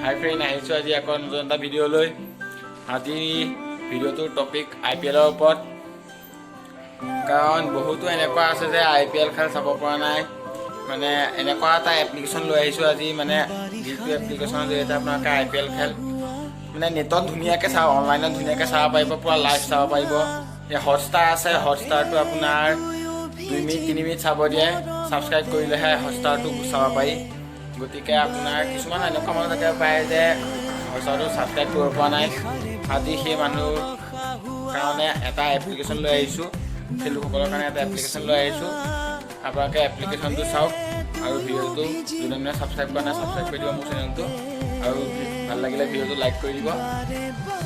হাই friend, আহিছোঁ আজি আকৌ নতুন এটা ভিডিঅ' লৈ। আজি ভিডিঅ'টোৰ টপিক IPL ৰ ওপৰত। কাৰণ বহুতো এনেকুৱা আছে যে IPL খেল চাব পৰা নাই, মানে এনেকুৱা এটা এপ্লিকেশ্যন লৈ আহিছোঁ আজি, মানে যিটো এপ্লিকেশ্যনৰ জৰিয়তে আপোনালোকে IPL খেল মানে নেটত ধুনীয়াকৈ অনলাইনত ধুনীয়াকৈ চাব পাৰিব, পূৰা লাইভ চাব পাৰিব। এই হটষ্টাৰ আছে, হটষ্টাৰটো আপোনাৰ 2 মিনিট 3 মিনিট চাব দিয়ে, ছাবস্ক্ৰাইব কৰিলেহে হটষ্টাৰটো চাব পাৰি। গতিকে আপোনাৰ কিছুমান এনেকুৱা মানুহ থাকে পায় যে হটষ্টাৰটো ছাবস্ক্ৰাইব কৰিব পৰা নাই। আজি সেই মানুহৰ কাৰণে এটা এপ্লিকেশ্যন লৈ আহিছোঁ, সেই লোকসকলৰ কাৰণে এটা এপ্লিকেশ্যন লৈ আহিছোঁ। আপোনালোকে এপ্লিকেশ্যনটো চাওক আৰু ভিডিঅ'টো যোনে মানে ছাবস্ক্ৰাইব কৰা নাই ছাবস্ক্ৰাইব কৰি দিব মোৰ চেনেলটো, আৰু ভাল লাগিলে ভিডিঅ'টো লাইক কৰি দিব।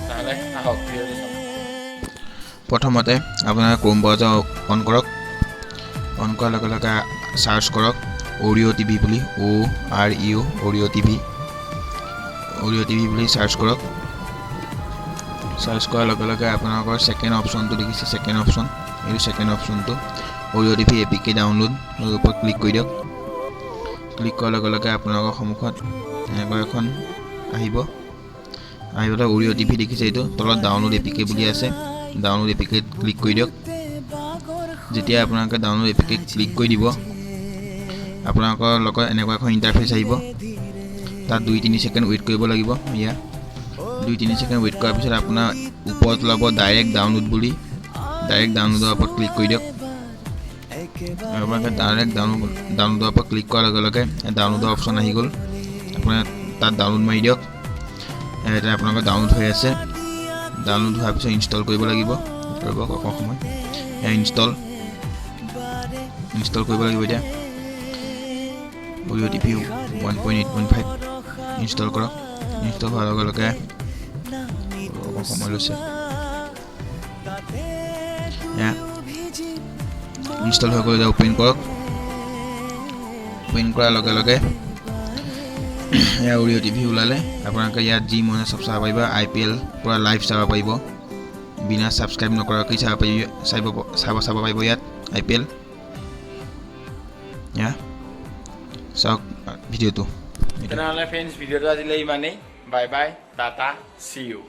তাহলে আহক ভিডিঅ'টো চাওক। প্ৰথমতে আপোনাৰ ক্ৰোম ব্ৰাউজাৰ অন কৰক। অন কৰাৰ লগে লগে চাৰ্চ কৰক অৰিঅ' টিভি বুলি, OREO অৰিঅ' টিভি বুলি চাৰ্চ কৰক। চাৰ্চ কৰাৰ লগে লগে আপোনালোকৰ ছেকেণ্ড অপশ্যনটো দেখিছে, ছেকেণ্ড অপশ্যন, এইটো ছেকেণ্ড অপশ্যনটো অৰিঅ' টিভি APK ডাউনলোড, ইয়াৰ ওপৰত ক্লিক কৰি দিয়ক। ক্লিক কৰাৰ লগে লগে আপোনালোকৰ সন্মুখত এনেকুৱা এখন আহিব। আহিবলৈ অৰিঅ' টিভি দেখিছে, এইটো তলত ডাউনলোড APK বুলি আছে, ডাউনলোড APK ক্লিক কৰি দিয়ক। যেতিয়া আপোনালোকে ডাউনলোড APK ক্লিক কৰি দিব, আপোনালোকৰ লগত এনেকুৱা এখন ইণ্টাৰফেচ আহিব। তাত 2-3 ছেকেণ্ড ৱেইট কৰিব লাগিব। ইয়াত 2-3 ছেকেণ্ড ৱেইট কৰাৰ পিছত আপোনাৰ ওপৰত ওলাব ডাইৰেক্ট ডাউনলোড বুলি, ডাইৰেক্ট ডাউনলোডৰ ওপৰত ক্লিক কৰি দিয়ক। আপোনালোকে ডাইৰেক্ট ডাউনলোডৰ ওপৰত ক্লিক কৰাৰ লগে লগে ডাউনলোডৰ অপশ্যন আহি গ'ল। আপোনাৰ তাত ডাউনলোড মাৰি দিয়ক। এতিয়া আপোনালোকৰ ডাউনলোড হৈ আছে। ডাউনলোড হোৱাৰ পিছত ইনষ্টল কৰিব লাগিব, কৰিব অকণ সময়। ইনষ্টল কৰিব লাগিব। এতিয়া অৰিঅ' টিভি 1.8.5 ইনষ্টল কৰক। ইনষ্টল হোৱাৰ লগে লগে অকণ সময় লৈছে। ইনষ্টল হৈ গ'লে অ'পেন কৰক। অ'পেন কৰাৰ লগে লগে অৰিঅ' টিভি ওলালে। আপোনালোকে ইয়াত যি মনে চব চাব পাৰিব। IPL পূৰা লাইভ চাব পাৰিব, বিনা ছাবস্ক্ৰাইব নকৰাকৈ চাব পাৰিব ইয়াত IPL। চাওক ভিডিঅ'টো। তেনেহ'লে ফ্ৰেণ্ডছ, ভিডিঅ'টো আজিলৈ ইমানেই। Bye bye, tata, see U.